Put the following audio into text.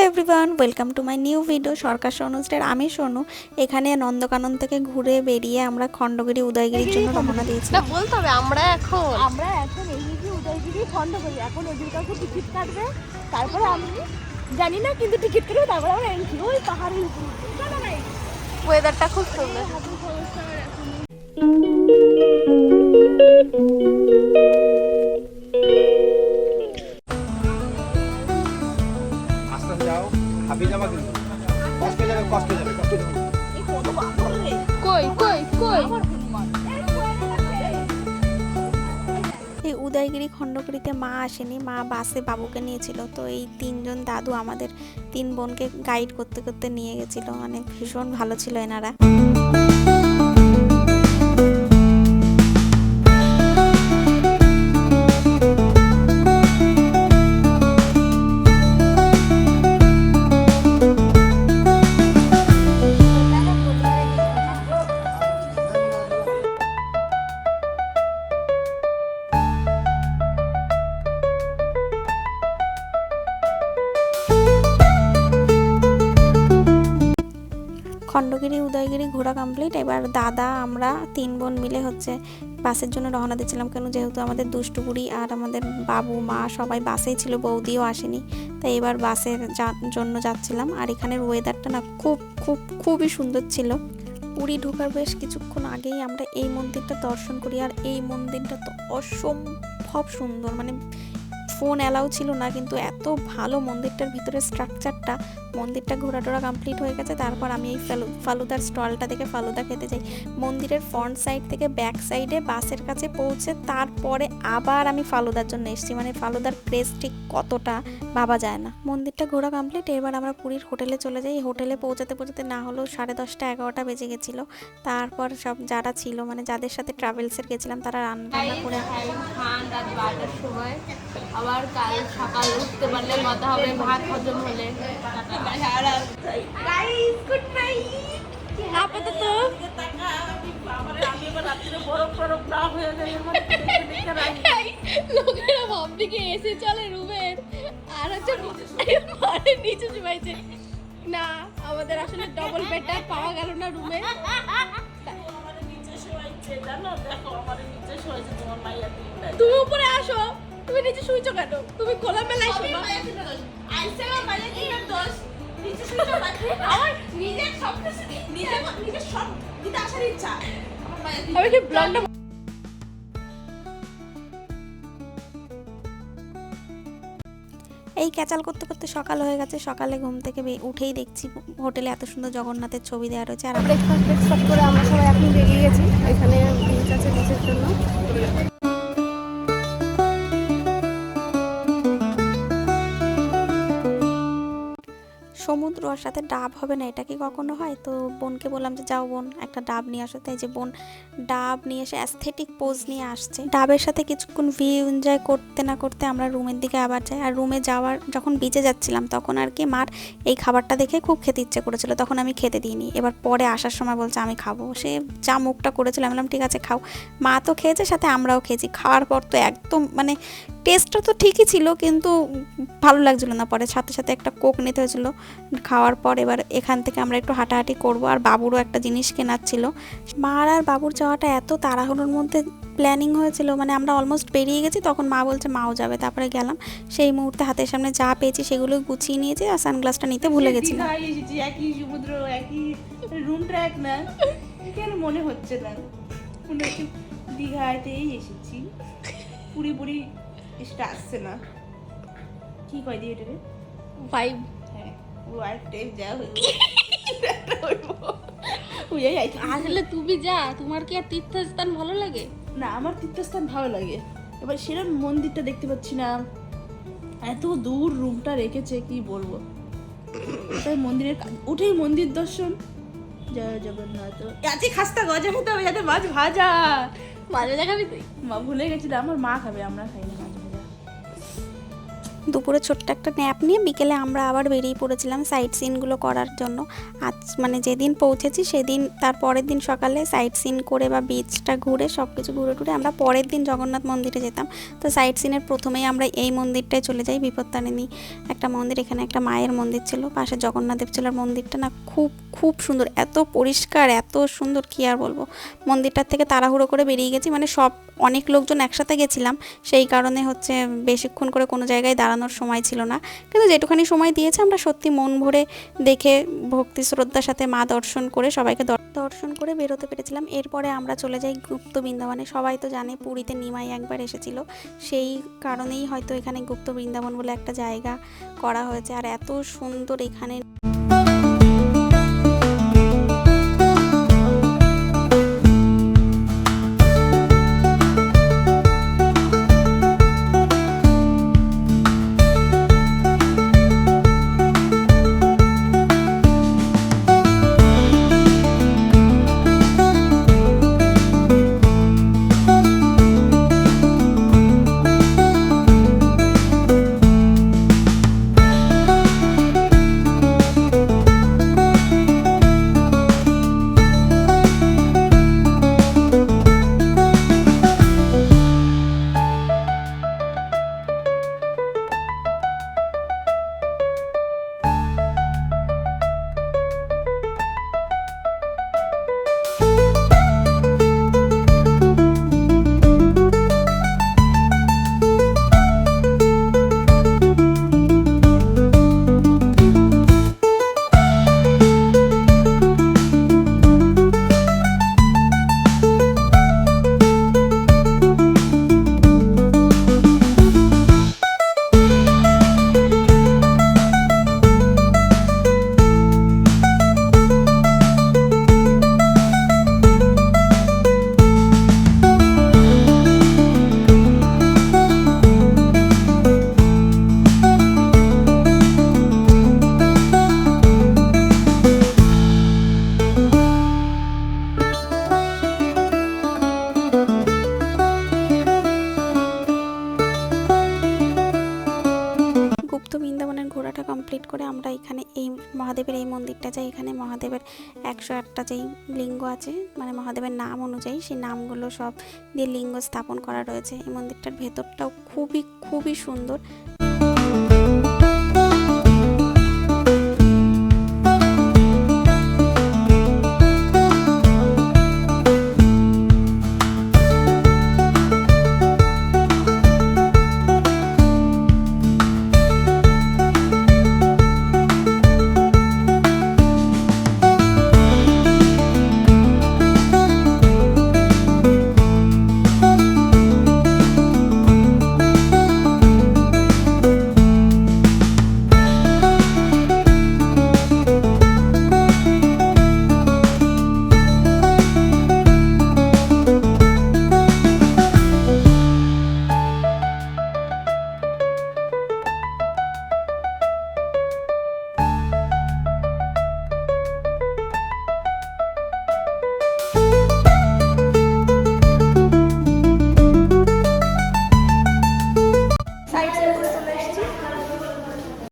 Everyone, welcome to my new video সরকার অনুষ্ঠের। আমি সোনু। এখানে নন্দকানন থেকে ঘুরে বেরিয়ে আমরা খণ্ডগিরি উদয়গিরির জন্য রওনা দিয়েছি। বলতে হবে আমরা এখন এগিয়ে উদয়গিরি খণ্ডগিরি। এখন ওদের কাছে টিকিট কাটবে, তারপরে আমি জানি না, কিন্তু টিকিট কাটবে, তারপরে আমরা এন্ট্রি ওই পাহাড়ের উপরে। ওয়েদারটা খুব সুন্দর। এই উদয়গিরি খণ্ডগিরিতে মা আসেনি, মা বাসে বাবুকে নিয়েছিল। তো এই তিনজন দাদু আমাদের তিন বোনকে গাইড করতে করতে নিয়ে গেছিল। মানে ভীষণ ভালো ছিল এনারা। খণ্ডগিরি উদয়গিরি ঘোরা কমপ্লিট। এবার দাদা আমরা তিন বোন মিলে বাসের জন্য রওনা দিচ্ছিলাম, কেন যেহেতু আমাদের দুষ্টু বুড়ি আর আমাদের বাবু মা সবাই বাসেই ছিল, বৌদিও আসেনি। তাই এবার বাসের জন্য যাচ্ছিলাম। আর এখানের ওয়েদারটা না খুবই সুন্দর ছিল। পুরী ঢোকার বেশ কিছুক্ষণ আগেই আমরা এই মন্দিরটা দর্শন করি। আর এই মন্দিরটা তো অসম্ভব সুন্দর, মানে ফোন অ্যালাউ ছিল না, কিন্তু এত ভালো মন্দিরটার ভিতরে স্ট্রাকচারটা। মন্দিরটা ঘোরাটোরা কমপ্লিট হয়ে গেছে। তারপর আমি এই ফালুদার স্টলটা থেকে ফালুদা খেতে যাই। মন্দিরের ফ্রন্ট সাইড থেকে ব্যাক সাইডে বাসের কাছে পৌঁছে তারপরে আবার আমি ফালুদার জন্য এসেছি। মানে ফালুদার প্রেস ঠিক কতটা ভাবা যায় না। মন্দিরটা ঘোরা কমপ্লিট। এবার আমরা পুরীর হোটেলে চলে যাই। হোটেলে পৌঁছাতে না হলেও 10:30 11টা বেজে গেছিলো। তারপর সব যারা ছিল, মানে যাদের সাথে ট্রাভেলসের গেছিলাম, তারা রান্না করে সময় আবার কাল সকাল উঠতে পারলে কথা হবে, ভাত হজম হলে। লোকেরা ভাববে কি এসে চলে রুমের, আর নিচে জুমাইছে না। আমাদের আসলে ডবল বেডটা পাওয়া গেল না রুমে। তুমি উপরে আসো, তুমি নিচে শুইছো কেন? তুমি খোলামেলায় শোবা। আমি কি ব্লগটা এই ক্যাচাল করতে করতে সকাল হয়ে গেছে। সকালে ঘুম থেকে উঠেই দেখছি হোটেলে এত সুন্দর জগন্নাথের ছবি দেওয়া রয়েছে। আর ব্রেকফাস্ট করে আমরা সবাই এখন বেরিয়ে গেছি। এখানে বিচ আছে, বিচের জন্য। সমুদ্র আর সাথে ডাব হবে না, এটা কি কখনো হয়? তো বোনকে বললাম যে যাও বোন, একটা ডাব নিয়ে আসো। তাই যে বোন ডাব নিয়ে এসে অ্যাস্থেটিক পোজ নিয়ে আসছে। ডাবের সাথে কিছুক্ষণ ভিউ এনজয় করতে না করতে আমরা রুমের দিকে আবার যাই। আর রুমে যাওয়ার যখন বিচে যাচ্ছিলাম তখন আর কি মার এই খাবারটা দেখে খুব খেতে ইচ্ছে করেছিল, তখন আমি খেতে দিইনি। এবার পরে আসার সময় বলছে আমি খাবো। সে যা মুখটা করেছিল, আমি বললাম ঠিক আছে খাও। মা তো খেয়েছে, সাথে আমরাও খেয়েছি। খাওয়ার পর তো একদম মানে টেস্টটা তো ঠিকই ছিল, কিন্তু ভালো লাগছিল না। পরে সাথে সাথে একটা কোক নিতে হয়েছিল খাওয়ার পর। এবার এখান থেকে আমরা একটু হাঁটাহাঁটি করব। আর বাবুরও একটা জিনিস কেনার ছিল। মার আর বাবুর যাওয়াটা এত তাড়াহুড়োর মধ্যে প্ল্যানিং হয়েছিল, মানে আমরা অলমোস্ট বেরিয়ে গেছি, তখন মা বলছে মাও যাবে। তারপরে গেলাম। সেই মুহূর্তে হাতের সামনে যা পেয়েছি সেগুলো গুছিয়ে নিয়েছি। আর সানগ্লাসটা নিতে ভুলে গেছিলাম। একই সমুদ্র, একই রুম ট্র্যাক না, কেন মনে হচ্ছে না দীঘাতেই এসেছি। পুরি এটা আসছে না, কি কয় দিয়ে এটা ভাইব। হ্যাঁ, ও আর টেপ যা আসলে তুমি যা, তোমার কি আর তীর্থস্থান ভালো লাগে না? আমার তীর্থস্থান ভালো লাগে। এবার সেরকম মন্দিরটা দেখতে পাচ্ছি না, এত দূর রুমটা রেখেছে, কি বলবো। তাই মন্দিরের উঠেই মন্দির দর্শন। জয় জগন্নাথ। আজকে খাস্তা গজা খেতে হবে, যাতে মাছ ভাজা। মাছ ভাজা খাবি তুই? মা ভুলে গেছি, আমার মা খাবে, আমরা খাই না মাছ ভাজা। দুপুরে ছোট্ট একটা ন্যাপ নিয়ে বিকেলে আমরা আবার বেরিয়ে পড়েছিলাম সাইট সিনগুলো করার জন্য। আজ মানে যেদিন পৌঁছেছি সেদিন তার পরের দিন সকালে সাইট সিন করে বা বিচটা ঘুরে সব কিছু ঘুরে টুরে আমরা পরের দিন জগন্নাথ মন্দিরে যেতাম। তো সাইট সিনের প্রথমেই আমরা এই মন্দিরটায় চলে যাই, বিপত্তারিণী একটা মন্দির। এখানে একটা মায়ের মন্দির ছিল, পাশে জগন্নাথ দেব ছিল। মন্দিরটা না খুব খুব সুন্দর, এত পরিষ্কার এত সুন্দর কি আর বলবো। মন্দিরটার থেকে তাড়াহুড়ো করে বেরিয়ে গেছি, মানে অনেক লোকজন একসাথে গেছিলাম, সেই কারণে হচ্ছে বেশিক্ষণ করে কোনো জায়গায় দাঁড়ানোর সময় ছিল না। কিন্তু যেটুখানি সময় দিয়েছে আমরা সত্যি মন ভরে দেখে ভক্তি শ্রদ্ধার সাথে মা দর্শন করে সবাইকে দর্শন করে বেরোতে পেরেছিলাম। এরপরে আমরা চলে যাই গুপ্ত বৃন্দাবনে। সবাই তো জানে পুরীতে নিমাই একবার এসেছিল, সেই কারণেই হয়তো এখানে গুপ্ত বৃন্দাবন বলে একটা জায়গা করা হয়েছে। আর এত সুন্দর এখানে গুপ্ত বৃন্দাবনের ঘোরাটা কমপ্লিট করে আমরা এখানে এই মহাদেবের এই মন্দিরটা যাই। এখানে মহাদেবের 108টা যেই লিঙ্গ আছে, মানে মহাদেবের নাম অনুযায়ী সেই নামগুলো সব দিয়ে লিঙ্গ স্থাপন করা রয়েছে। এই মন্দিরটার ভেতরটাও খুবই খুবই সুন্দর।